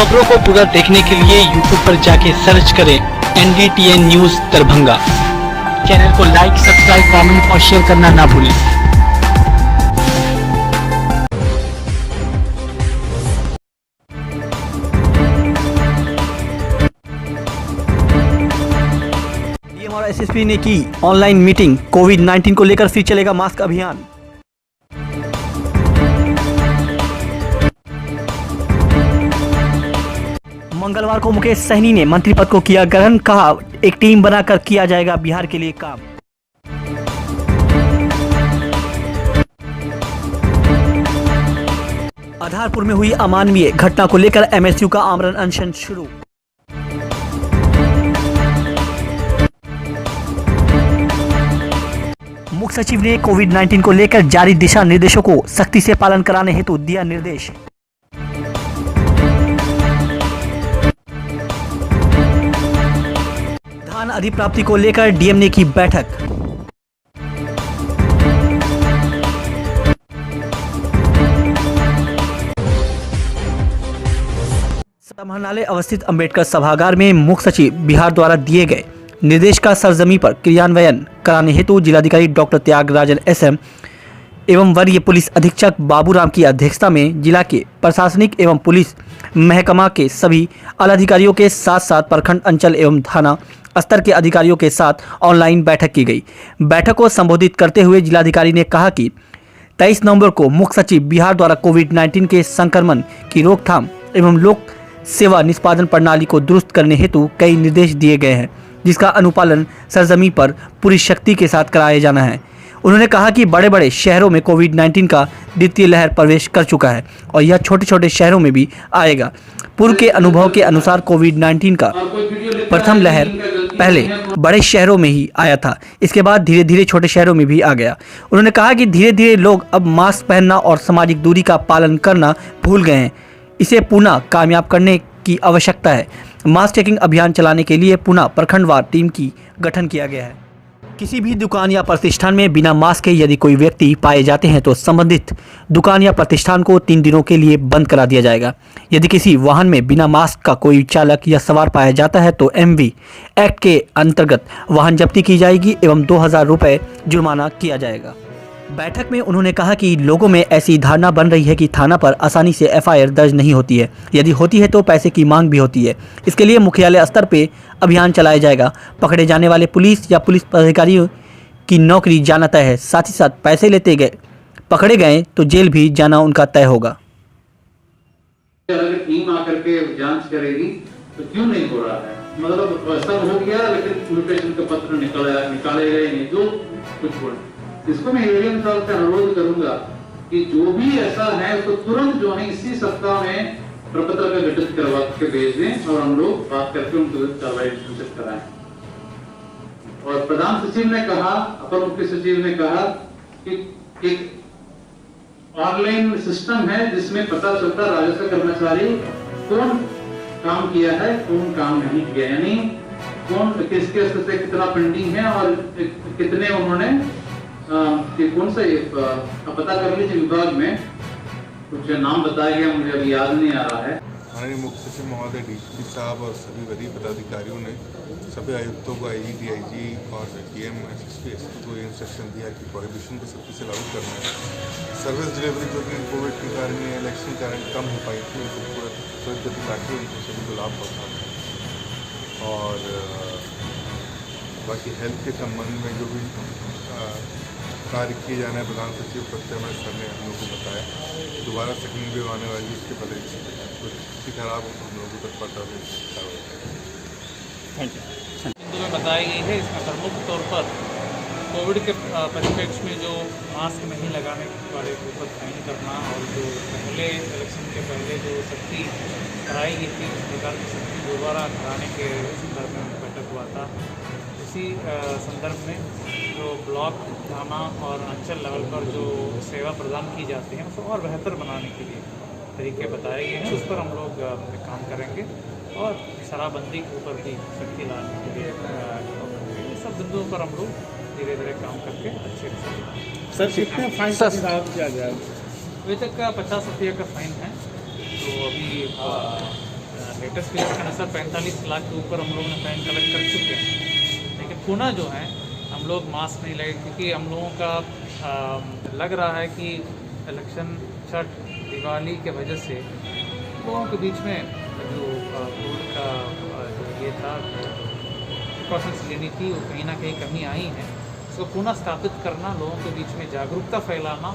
खबरों को पूरा देखने के लिए YouTube पर जाके सर्च करें NDTN न्यूज दरभंगा। चैनल को लाइक, सब्सक्राइब, कमेंट और शेयर करना ना भूलें। डीएम और एसएसपी ने की ऑनलाइन मीटिंग। कोविड-19 को लेकर फिर चलेगा मास्क अभियान। मंगलवार को मुकेश सहनी ने मंत्री पद को किया ग्रहण। कहा, एक टीम बनाकर किया जाएगा बिहार के लिए काम। आधारपुर में हुई अमानवीय घटना को लेकर एमएसयू का आमरण अनशन शुरू। मुख्य सचिव ने कोविड-19 को लेकर जारी दिशा निर्देशों को सख्ती से पालन कराने हेतु दिया निर्देश। धान अधिप्राप्ति को लेकर डीएम ने की बैठक। समाहरणालय अवस्थित अंबेडकर सभागार में मुख्य सचिव बिहार द्वारा दिए गए निर्देश का सरजमी पर क्रियान्वयन कराने हेतु जिलाधिकारी डॉक्टर त्यागराजन SM एवं वरीय पुलिस अधीक्षक बाबूराम की अध्यक्षता में जिला के प्रशासनिक एवं पुलिस महकमा के सभी आलाधिकारियों के साथ साथ प्रखंड, अंचल एवं थाना स्तर के अधिकारियों के साथ ऑनलाइन बैठक की गई। बैठक को संबोधित करते हुए जिलाधिकारी ने कहा कि 23 नवंबर को मुख्य सचिव बिहार द्वारा कोविड-19 के संक्रमण की रोकथाम एवं लोक सेवा निष्पादन प्रणाली को दुरुस्त करने हेतु कई निर्देश दिए गए हैं, जिसका अनुपालन सरजमी पर पूरी शक्ति के साथ कराया जाना है। उन्होंने कहा कि बड़े बड़े शहरों में कोविड-19 का द्वितीय लहर प्रवेश कर चुका है और यह छोटे छोटे शहरों में भी आएगा। पूर्व के अनुभव के अनुसार कोविड-19 का प्रथम लहर पहले बड़े शहरों में ही आया था, इसके बाद धीरे धीरे छोटे शहरों में भी आ गया। उन्होंने कहा कि धीरे धीरे लोग अब मास्क पहनना और सामाजिक दूरी का पालन करना भूल गए हैं। इसे पुनः कामयाब करने की आवश्यकता है। मास्क चेकिंग अभियान चलाने के लिए पुनः प्रखंडवार टीम की गठन किया गया है। किसी भी दुकान या प्रतिष्ठान में बिना मास्क के यदि कोई व्यक्ति पाए जाते हैं तो संबंधित दुकान या प्रतिष्ठान को 3 दिनों के लिए बंद करा दिया जाएगा। यदि किसी वाहन में बिना मास्क का कोई चालक या सवार पाया जाता है तो MV एक्ट के अंतर्गत वाहन जब्ती की जाएगी एवं 2000 रुपये जुर्माना किया जाएगा। बैठक में उन्होंने कहा कि लोगों में ऐसी धारणा बन रही है कि थाना पर आसानी से FIR दर्ज नहीं होती है, यदि होती है तो पैसे की मांग भी होती है। इसके लिए मुख्यालय स्तर पे अभियान चलाया जाएगा। पकड़े जाने वाले पुलिस या पुलिस अधिकारियों की नौकरी जाना तय है, साथ ही साथ पैसे लेते गए पकड़े गए तो जेल भी जाना उनका तय होगा। अगर टीम आकर के जांच करेगी तो क्यों नहीं हो रहा है? मतलब ऐसा हो गया लेकिन म्यूटेशन का पत्र निकाले गए नहीं, जो कुछ बोल। इसको मैं एडीएम साहब से अनुरोध करूंगा कि जो भी ऐसा है उसको तुरंत जो है इसी सप्ताह में प्रपत्र का गठित करवा के भेज दें और हम लोग बात करके उनको कार्रवाई सूचित कराएं। और प्रधान सचिव ने कहा, अपर मुख्य सचिव ने कहा कि एक ऑनलाइन सिस्टम है जिसमें पता चलता राजस्व कर्मचारी कौन काम किया है, कौन काम नहीं किया, यानी कौन किसके स्तर से कितना पेंडिंग है और कितने उन्होंने कि कौन सा पता कर लीजिए। विभाग में कुछ नाम बताया गया, मुझे अभी याद नहीं आ रहा है। माननीय मुख्य सचिव महोदय, DCP साहब और सभी वरीय पदाधिकारियों ने सभी आयुक्तों को IG, DIG और DM, SSP, SP को इंस्ट्रक्शन दिया कि प्रोहिबिशन को सख्ती से लागू करना है। सर्विस डिलीवरी जो कि कोविड के कारण या इलेक्शन के कारण कम हो पाई थी, उनको पूरा त्वरित गति लाके उनको सभी को लाभ पहुँचाना है। और बाकी हेल्थ के संबंध में जो भी कार्य किए जाना है, प्रधान सचिव प्रत्यय सर ने हम लोग को बताया। दोबारा सेकंड वेव आने वाली, उसके पहले स्थिति खराब हो तो हम लोगों को तत्परता से हिंदू में बताई गई है। इसमें प्रमुख तौर पर कोविड के परिप्रेक्ष्य में जो मास्क नहीं लगाने वाले के ऊपर फाइन करना और जो पहले इलेक्शन के पहले जो सख्ती कराई गई थी उस प्रकार की सख्ती दोबारा कराने के संदर्भ में बैठक हुआ था। इसी संदर्भ में जो ब्लॉक, थाना और अंचल लेवल पर जो सेवा प्रदान की जाती है उसको और बेहतर बनाने के लिए तरीके बताए गए हैं। उस पर हम लोग काम करेंगे और शराबबंदी के ऊपर भी सख्ती लाने के लिए सब बिंदुओं पर हम लोग धीरे धीरे काम करके अच्छे से। सर कितने फाइन का निर्धारण किया गया है? अभी तक का 50 रुपये का फाइन है। तो अभी लेटेस्ट फिगर के अनुसार 45 लाख के ऊपर हम लोगों ने फाइन कलेक्ट कर चुके हैं। लेकिन पुनः जो है हम लोग मास्क नहीं लगे, क्योंकि हम लोगों का लग रहा है कि इलेक्शन, छठ, दिवाली के वजह से लोगों के बीच में जो कोविड का जो ये था, प्रिकॉशंस लेनी थी, वो कहीं ना कहीं कमी आई है। इसको पुनः स्थापित करना, लोगों के बीच में जागरूकता फैलाना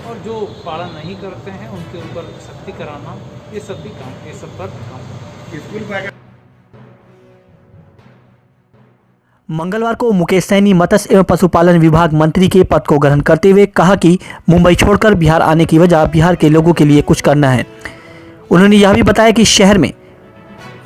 और जो पालन नहीं करते हैं उनके ऊपर सख्ती कराना, ये सब पर काम। मंगलवार को मुकेश सैनी मत्स्य एवं पशुपालन विभाग मंत्री के पद को ग्रहण करते हुए कहा कि मुंबई छोड़कर बिहार आने की वजह बिहार के लोगों के लिए कुछ करना है। उन्होंने यह भी बताया कि शहर में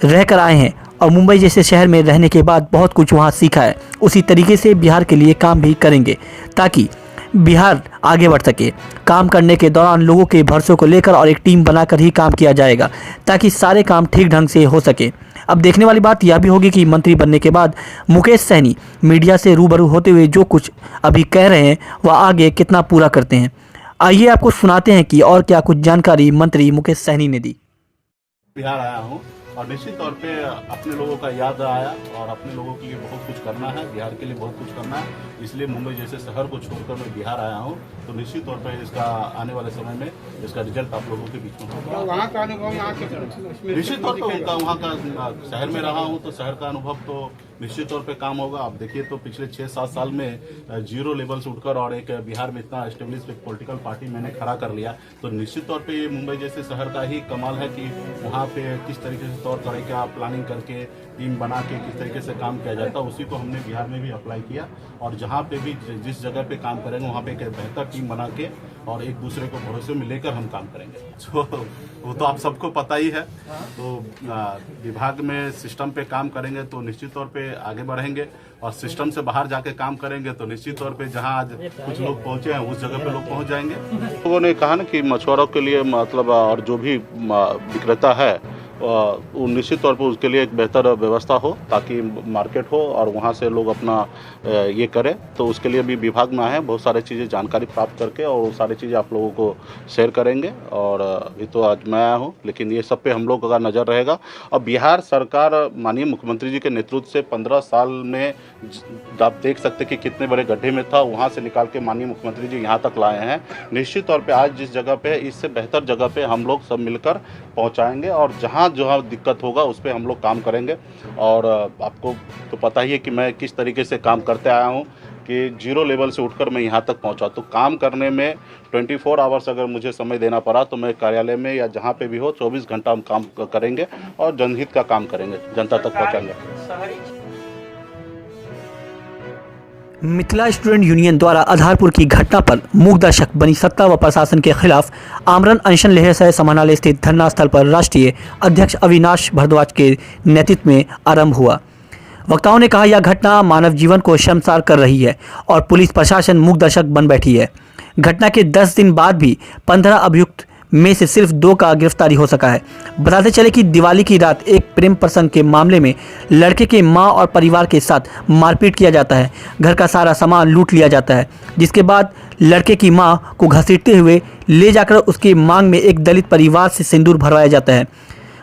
रहकर आए हैं और मुंबई जैसे शहर में रहने के बाद बहुत कुछ वहां सीखा है, उसी तरीके से बिहार के लिए काम भी करेंगे ताकि बिहार आगे बढ़ सके। काम करने के दौरान लोगों के भरोसे को लेकर और एक टीम बनाकर ही काम किया जाएगा ताकि सारे काम ठीक ढंग से हो सके। अब देखने वाली बात यह भी होगी कि मंत्री बनने के बाद मुकेश सैनी मीडिया से रूबरू होते हुए जो कुछ अभी कह रहे हैं वह आगे कितना पूरा करते हैं। आइए आपको सुनाते हैं कि और क्या कुछ जानकारी मंत्री मुकेश सैनी ने दी। बिहार आया हूँ और निश्चित तौर पे अपने लोगों का याद आया और अपने लोगों के लिए बहुत कुछ करना है, बिहार के लिए बहुत कुछ करना है, इसलिए मुंबई जैसे शहर को छोड़कर मैं बिहार आया हूँ। तो निश्चित तौर पे इसका आने वाले समय में इसका रिजल्ट आप लोगों के बीच में होगा। वहाँ का अनुभव यहाँ के निश्चित तौर पे उनका वहाँ का शहर में रहा हूँ तो शहर का अनुभव तो निश्चित तौर पे काम होगा। आप देखिए तो पिछले 6-7 साल में 0 लेवल से उठकर और एक बिहार में इतना एस्टेब्लिश्ड एक पॉलिटिकल पार्टी मैंने खड़ा कर लिया। तो निश्चित तौर पे ये मुंबई जैसे शहर का ही कमाल है कि वहाँ पे किस तरीके से तौर तरीका प्लानिंग करके टीम बना के किस तरीके से काम किया जाता है, उसी को हमने बिहार में भी अप्लाई किया। और जहाँ पे भी जिस जगह पे काम करेंगे वहाँ पे एक बेहतर टीम बना के और एक दूसरे को भरोसे में लेकर हम काम करेंगे। तो वो तो आप सबको पता ही है। तो विभाग में सिस्टम पे काम करेंगे तो निश्चित तौर पे आगे बढ़ेंगे और सिस्टम से बाहर जाके काम करेंगे तो निश्चित तौर पे जहां आज कुछ लोग पहुंचे हैं उस जगह पे लोग पहुंच जाएंगे। लोगों ने कहा ना कि मछुआरों के लिए मतलब और जो भी विक्रेता है वो निश्चित तौर पर उसके लिए एक बेहतर व्यवस्था हो ताकि मार्केट हो और वहाँ से लोग अपना ये करें। तो उसके लिए भी विभाग में आए, बहुत सारी चीज़ें जानकारी प्राप्त करके और वो सारी चीज़ें आप लोगों को शेयर करेंगे। और अभी तो आज मैं आया हूँ लेकिन ये सब पे हम लोग का नज़र रहेगा। और बिहार सरकार माननीय मुख्यमंत्री जी के नेतृत्व से 15 साल में आप देख सकते कि कितने बड़े गड्ढे में था, वहाँ से निकाल के माननीय मुख्यमंत्री जी यहाँ तक लाए हैं। निश्चित तौर पर आज जिस जगह पे इससे बेहतर जगह पे हम लोग सब मिलकर पहुँचाएँगे और जहाँ दिक्कत होगा उस पर हम लोग काम करेंगे। और आपको तो पता ही है कि मैं किस तरीके से काम करते आया हूँ कि 0 लेवल से उठकर मैं यहाँ तक पहुँचा। तो काम करने में 24 आवर्स अगर मुझे समय देना पड़ा तो मैं कार्यालय में या जहाँ पे भी हो 24 घंटा हम काम करेंगे और जनहित का काम करेंगे, जनता तक पहुँचाएंगे। मिथिला स्टूडेंट यूनियन द्वारा आधारपुर की घटना पर मूक दर्शक बनी सत्ता व प्रशासन के खिलाफ आमरण अनशन लेह सह समाहरणालय स्थित धरना स्थल पर राष्ट्रीय अध्यक्ष अविनाश भारद्वाज के नेतृत्व में आरंभ हुआ। वक्ताओं ने कहा यह घटना मानव जीवन को शर्मसार कर रही है और पुलिस प्रशासन मूक दर्शक बन बैठी है। घटना के 10 दिन बाद भी 15 अभियुक्त में से सिर्फ 2 का गिरफ्तारी हो सका है। बताते चले कि दिवाली की रात एक प्रेम प्रसंग के मामले में लड़के के मां और परिवार के साथ मारपीट किया जाता है, घर का सारा सामान लूट लिया जाता है, जिसके बाद लड़के की मां को घसीटते हुए ले जाकर उसके मांग में एक दलित परिवार से सिंदूर भरवाया जाता है,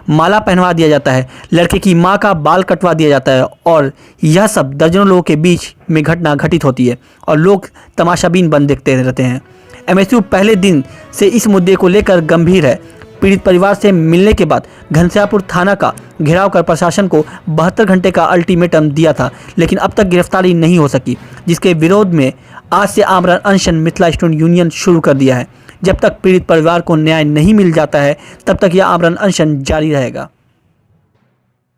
माला पहनवा दिया जाता है, लड़के की मां का बाल कटवा दिया जाता है और यह सब दर्जनों लोगों के बीच में घटना घटित होती है और लोग तमाशाबीन बन देखते रहते हैं। एमएसयू पहले दिन से इस मुद्दे को लेकर गंभीर है। पीड़ित परिवार से मिलने के बाद घनश्यामपुर थाना का घेराव कर प्रशासन को 72 घंटे का अल्टीमेटम दिया था, लेकिन अब तक गिरफ्तारी नहीं हो सकी, जिसके विरोध में आज से आमरण अनशन मिथिला स्टूडेंट यूनियन शुरू कर दिया है। जब तक पीड़ित परिवार को न्याय नहीं मिल जाता है तब तक यह आमरण अनशन जारी रहेगा।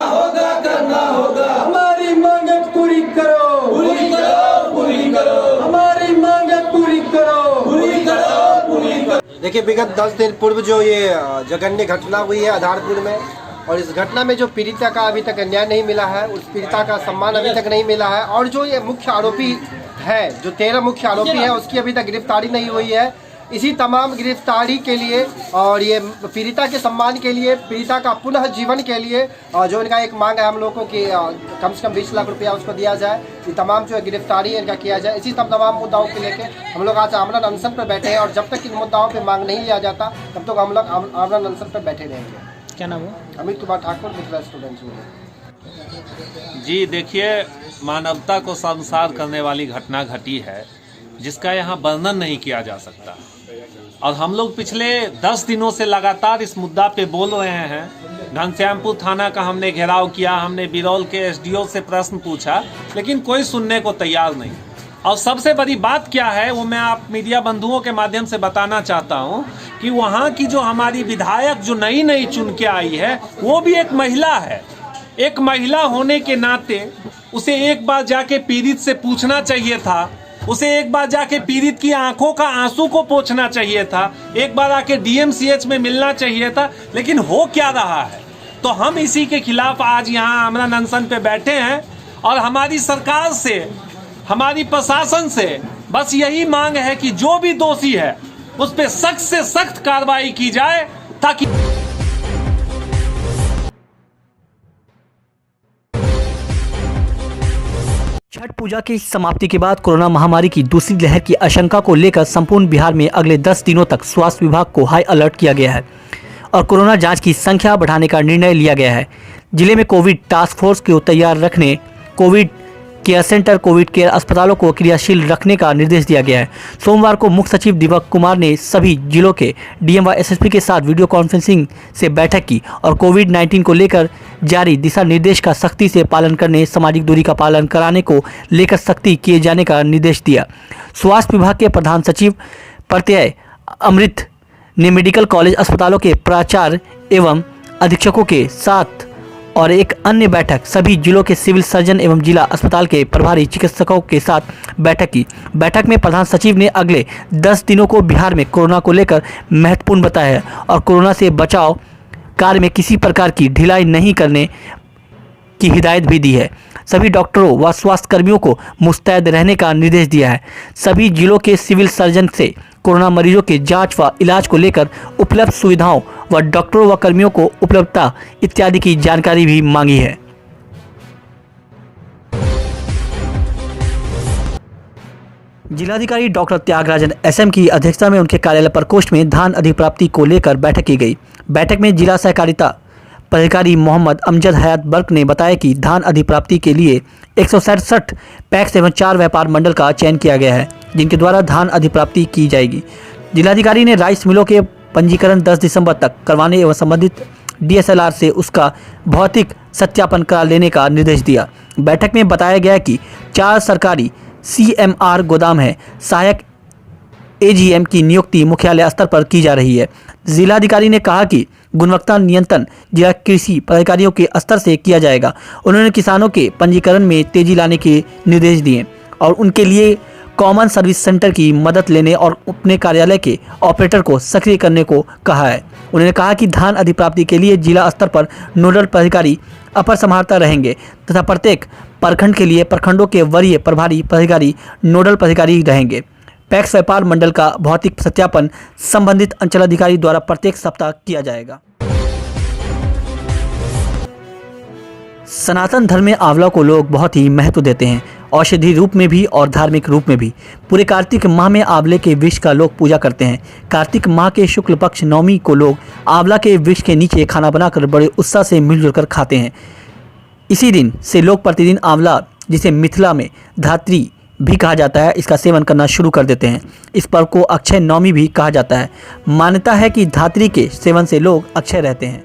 हमारी मांगे पूरी करो, पूरी करो, पूरी करो, हमारी मांगे पूरी करो, पूरी करो, पूरी करो। देखिए, विगत 10 दिन पूर्व जो ये जघन्य घटना हुई है आधारपुर में और इस घटना में जो पीड़िता का अभी तक न्याय नहीं मिला है, उस पीड़िता का सम्मान अभी तक नहीं मिला है और जो ये मुख्य आरोपी है, जो 13 मुख्य आरोपी है, उसकी अभी तक गिरफ्तारी नहीं हुई है। इसी तमाम गिरफ्तारी के लिए और ये पीड़िता के सम्मान के लिए, पीड़िता का पुनः जीवन के लिए जो इनका एक मांग है हम लोगों की कम से कम 20 लाख रुपया उसको दिया जाए, ये तमाम जो गिरफ्तारी है इनका किया जाए। इसी तमाम मुद्दाओं को लेकर हम लोग आज आमरण अनशन पर बैठे हैं और जब तक इन मुद्दाओं पर मांग नहीं लिया जाता तब तक हम लोग आमरण अनशन पर बैठे रहेंगे। क्या नाम है? Amit Kumar Thakur, Mithila students union. जी देखिए, मानवता को शर्मसार करने वाली घटना घटी है जिसका यहाँ वर्णन नहीं किया जा सकता। और हम लोग पिछले 10 दिनों से लगातार इस मुद्दा पे बोल रहे हैं। घनश्यामपुर थाना का हमने घेराव किया, हमने बिरौल के एसडीओ से प्रश्न पूछा, लेकिन कोई सुनने को तैयार नहीं। और सबसे बड़ी बात क्या है वो मैं आप मीडिया बंधुओं के माध्यम से बताना चाहता हूँ कि वहाँ की जो हमारी विधायक जो नई चुन के आई है वो भी एक महिला है। एक महिला होने के नाते उसे एक बार जाके पीड़ित से पूछना चाहिए था, उसे एक बार जाके पीड़ित की आंखों का आंसू को पोंछना चाहिए था, एक बार आके डीएमसीएच में मिलना चाहिए था, लेकिन हो क्या रहा है। तो हम इसी के खिलाफ आज यहाँ आमरण अनशन पे बैठे हैं और हमारी सरकार से, हमारी प्रशासन से बस यही मांग है कि जो भी दोषी है उस पर सख्त से सख्त कार्रवाई की जाए ताकि छठ पूजा की समाप्ति के बाद कोरोना महामारी की दूसरी लहर की आशंका को लेकर संपूर्ण बिहार में अगले 10 दिनों तक स्वास्थ्य विभाग को हाई अलर्ट किया गया है और कोरोना जांच की संख्या बढ़ाने का निर्णय लिया गया है। जिले में कोविड टास्क फोर्स को तैयार रखने, Covid care centre, Covid care अस्पतालों को क्रियाशील रखने का निर्देश दिया गया है। सोमवार को मुख्य सचिव दीपक कुमार ने सभी जिलों के डीएम व एसएसपी के साथ वीडियो कॉन्फ्रेंसिंग से बैठक की और कोविड-19 को लेकर जारी दिशा निर्देश का सख्ती से पालन करने, सामाजिक दूरी का पालन कराने को लेकर सख्ती किए जाने का निर्देश दिया। स्वास्थ्य विभाग के प्रधान सचिव प्रत्यय अमृत ने मेडिकल कॉलेज अस्पतालों के प्राचार्य एवं अधीक्षकों के साथ और एक अन्य बैठक सभी जिलों के सिविल सर्जन एवं जिला अस्पताल के प्रभारी चिकित्सकों के साथ बैठक की। बैठक में प्रधान सचिव ने अगले 10 दिनों को बिहार में कोरोना को लेकर महत्वपूर्ण बताया है और कोरोना से बचाव कार्य में किसी प्रकार की ढिलाई नहीं करने की हिदायत भी दी है। सभी डॉक्टरों व स्वास्थ्य कर्मियों को मुस्तैद रहने का निर्देश दिया है। सभी जिलों के सिविल सर्जन से कोरोना मरीजों के जांच व इलाज को लेकर उपलब्ध सुविधाओं व डॉक्टरों व कर्मियों को उपलब्धता इत्यादि की जानकारी भी मांगी है। जिलाधिकारी डॉक्टर त्यागराजन एसएम की अध्यक्षता में उनके कार्यालय प्रकोष्ठ में धान अधिप्राप्ति को लेकर बैठक की गई। बैठक में जिला सहकारिता पदाधिकारी मोहम्मद अमजद हयात बर्क ने बताया कि धान अधिप्राप्ति के लिए 167 पैक्स एवं 4 व्यापार मंडल का चयन किया गया है, जिनके द्वारा धान अधिप्राप्ति की जाएगी। जिलाधिकारी ने राइस मिलों के पंजीकरण 10 दिसंबर तक करवाने एवं संबंधित डीएसएलआर से उसका भौतिक सत्यापन करा लेने का निर्देश दिया। बैठक में बताया गया कि 4 सरकारी सीएमआर गोदाम है। सहायक एजीएम की नियुक्ति मुख्यालय स्तर पर की जा रही है। जिलाधिकारी ने कहा कि गुणवत्ता नियंत्रण जिला कृषि पदाधिकारियों के स्तर से किया जाएगा। उन्होंने किसानों के पंजीकरण में तेजी लाने के निर्देश दिए और उनके लिए कॉमन सर्विस सेंटर की मदद लेने और अपने कार्यालय के ऑपरेटर को सक्रिय करने को कहा है। उन्होंने कहा कि धान अधिप्राप्ति के लिए जिला स्तर पर नोडल पदाधिकारी अपर समाहर्ता रहेंगे तथा प्रत्येक प्रखंड के लिए प्रखंडों के वरीय प्रभारी पदाधिकारी नोडल पदाधिकारी रहेंगे। पैक्स व्यापार मंडल का भौतिक सत्यापन संबंधित अंचलाधिकारी द्वारा प्रत्येक सप्ताह किया जाएगा। सनातन धर्म में आंवला को लोग बहुत ही महत्व देते हैं, औषधि रूप में भी और धार्मिक रूप में भी। पूरे कार्तिक माह में आंवले के वृक्ष का लोग पूजा करते हैं। कार्तिक माह के शुक्ल पक्ष नवमी को लोग आंवला के वृक्ष के नीचे खाना बनाकर बड़े उत्साह से मिलजुल कर खाते हैं। इसी दिन से लोग प्रतिदिन आंवला, जिसे मिथिला में धात्री भी कहा जाता है, इसका सेवन करना शुरू कर देते हैं। इस पर्व को अक्षय नवमी भी कहा जाता है। मान्यता है कि धात्री के सेवन से लोग अक्षय रहते हैं।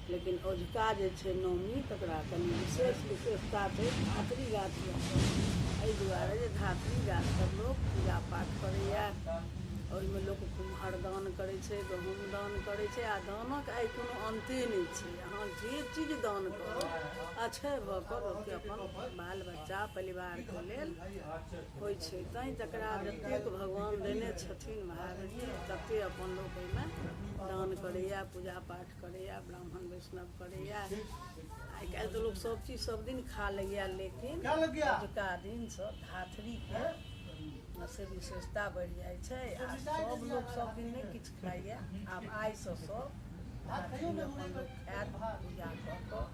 लेकिन अजुका जे छै नवमी तकरा कनि विशेष विशेषता छै धात्री गाछ एहि दुआरे जे धात्री गाछ पर लोक पूजा पाठ करैया। ओहिमे लोक कुम्हार दान करै छै, गहूँम दान करै छै आ दानक आइ कोनो अन्ते नहि छै। अहाँ जे चीज दान करू अक्षय भऽ कऽ लोकके अपन बाल बच्चा परिवारके लेल होइ छै। तैँ तकरा जतेक भगवान देने छथिन महावीर जी ततेक अपन लोक एहिमे दान करैया, पूजा पाठ करैया, ब्राह्मण वैष्णव करैया। आइ काल्हि तऽ लोक सब चीज सब दिन खा लैया, लेकिन अजुका दिनसँ धात्रीके से विशेषता बढ़ि जाइ छै आ सब लोग सब दिन नहि किछु खाइया। आब आइसँ सब धात्री अपन लोक खायत, पूजा कऽ कऽ,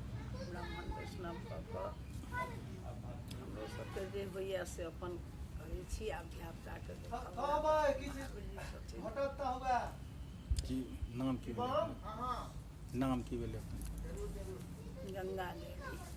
ब्राह्मण वैष्णव कऽ कऽ हमरो सबके जे होइया से अपन करै छी आब धियापुताके की नाम की भेलै? नाम की भेलै? गंगा देवी।